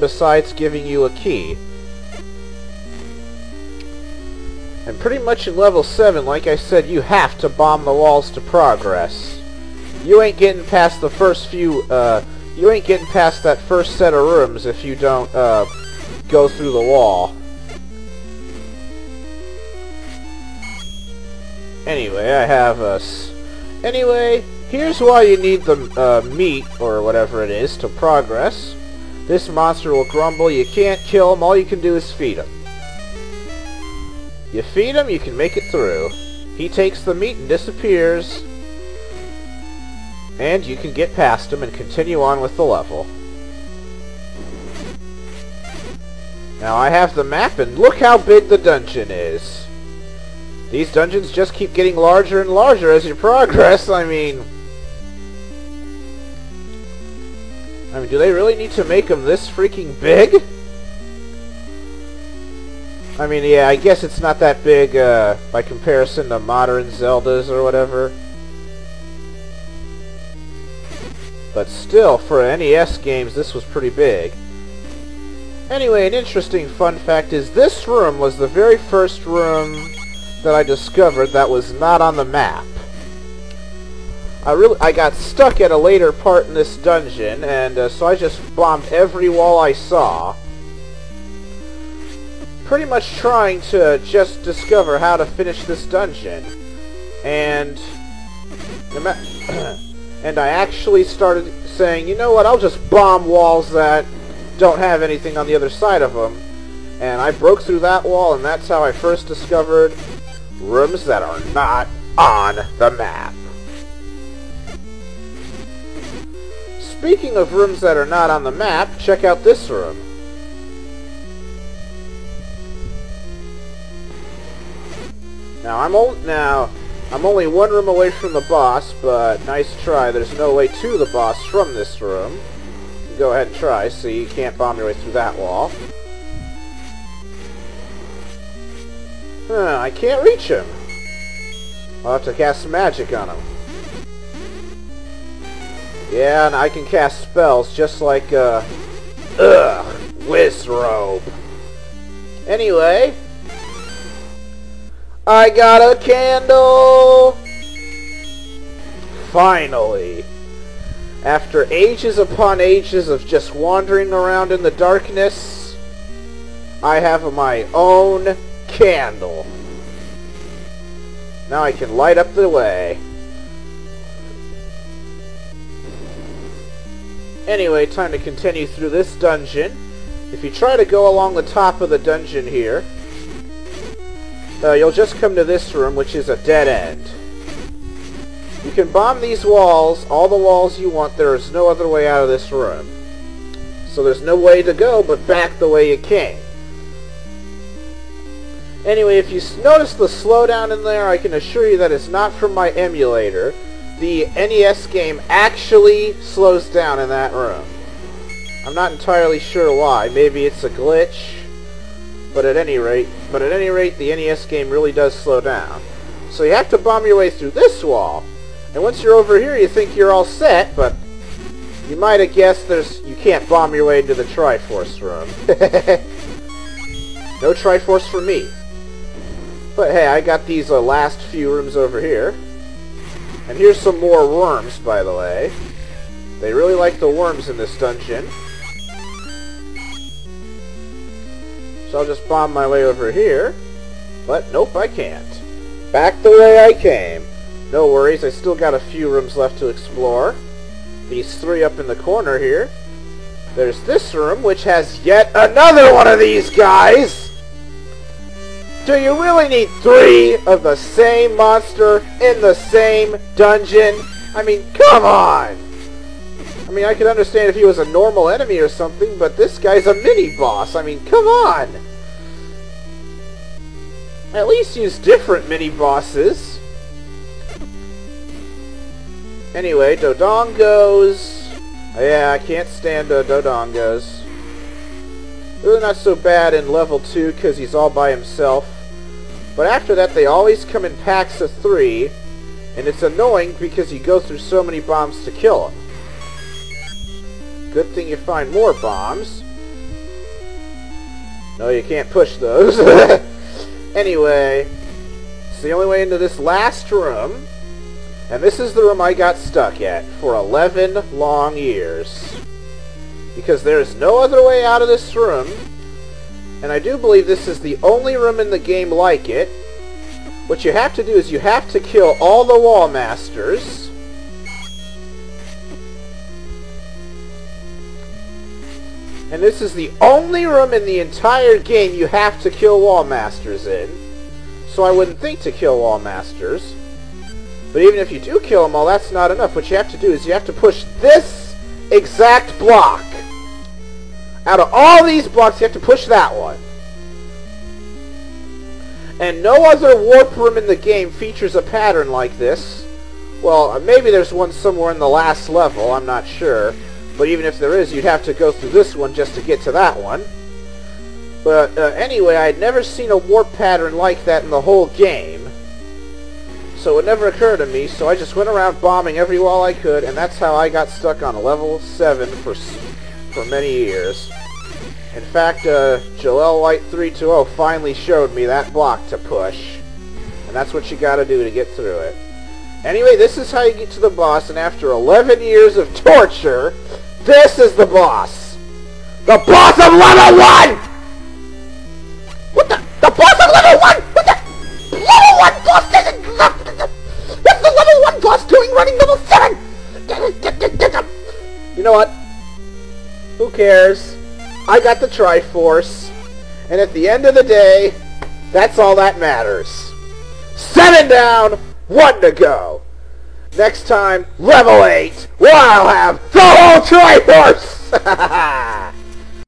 besides giving you a key. And pretty much in level 7, like I said, you have to bomb the walls to progress. You ain't getting past the first few, you ain't getting past that first set of rooms if you don't, go through the wall. Anyway, I have us. Anyway, here's why you need the, meat, or whatever it is, to progress. This monster will grumble, you can't kill him, all you can do is feed him. You feed him, you can make it through. He takes the meat and disappears. And you can get past him and continue on with the level. Now I have the map, and look how big the dungeon is. These dungeons just keep getting larger and larger as you progress. I mean, do they really need to make them this freaking big? I mean, yeah, I guess it's not that big by comparison to modern Zeldas or whatever. But still, for NES games, this was pretty big. Anyway, an interesting fun fact is this room was the very first room that I discovered that was not on the map. I got stuck at a later part in this dungeon, and so I just bombed every wall I saw. Pretty much trying to just discover how to finish this dungeon. And and I actually started saying, you know what, I'll just bomb walls that don't have anything on the other side of them. And I broke through that wall, and that's how I first discovered rooms that are not on the map. Speaking of rooms that are not on the map, check out this room. Now I'm only one room away from the boss, but nice try. There's no way to the boss from this room. Go ahead and try. See, you can't bomb your way through that wall. I can't reach him. I'll have to cast some magic on him. Yeah, and I can cast spells just like, Wizrobe. Anyway, I got a candle! Finally! After ages upon ages of just wandering around in the darkness, I have my own candle. Now I can light up the way. Anyway, time to continue through this dungeon. If you try to go along the top of the dungeon here, you'll just come to this room, which is a dead end. You can bomb these walls, all the walls you want. There is no other way out of this room. So there's no way to go but back the way you came. Anyway, if you notice the slowdown in there, I can assure you that it's not from my emulator. The NES game actually slows down in that room. I'm not entirely sure why. Maybe it's a glitch. But at any rate, the NES game really does slow down. So you have to bomb your way through this wall. And once you're over here, you think you're all set, but you might have guessed you can't bomb your way into the Triforce room. No Triforce for me. But hey, I got these last few rooms over here. And here's some more worms, by the way. They really like the worms in this dungeon. So I'll just bomb my way over here. But nope, I can't. Back the way I came. No worries, I still got a few rooms left to explore. These three up in the corner here. There's this room, which has yet another one of these guys! Do you really need 3 of the same monster in the same dungeon? I mean, come on! I mean, I could understand if he was a normal enemy or something, but this guy's a mini-boss. I mean, come on! At least use different mini-bosses. Anyway, Dodongos. Yeah, I can't stand Dodongos. Really not so bad in level 2 because he's all by himself. But after that, they always come in packs of 3, and it's annoying because you go through so many bombs to kill them. Good thing you find more bombs. No, you can't push those. Anyway, it's the only way into this last room. And this is the room I got stuck at for 11 long years. Because there's no other way out of this room. And I do believe this is the only room in the game like it. What you have to do is you have to kill all the wall masters. And this is the only room in the entire game you have to kill wall masters in. So I wouldn't think to kill wall masters. But even if you do kill them all, that's not enough. What you have to do is you have to push this exact block. Out of all these blocks, you have to push that one. And no other warp room in the game features a pattern like this. Well, maybe there's one somewhere in the last level, I'm not sure. But even if there is, you'd have to go through this one just to get to that one. But anyway, I had never seen a warp pattern like that in the whole game. So it never occurred to me, so I just went around bombing every wall I could, and that's how I got stuck on level 7 for many years. In fact, Joel White 320 finally showed me that block to push. And that's what you gotta do to get through it. Anyway, this is how you get to the boss, and after 11 years of torture, this is the boss! The boss of level 1! What the? The boss of level 1? What the? Level 1 boss doesn't... What's the level 1 boss doing running level 7? You know what? Who cares? I got the Triforce, and at the end of the day, that's all that matters. 7 down, 1 to go. Next time, level 8, where I'll have the whole Triforce!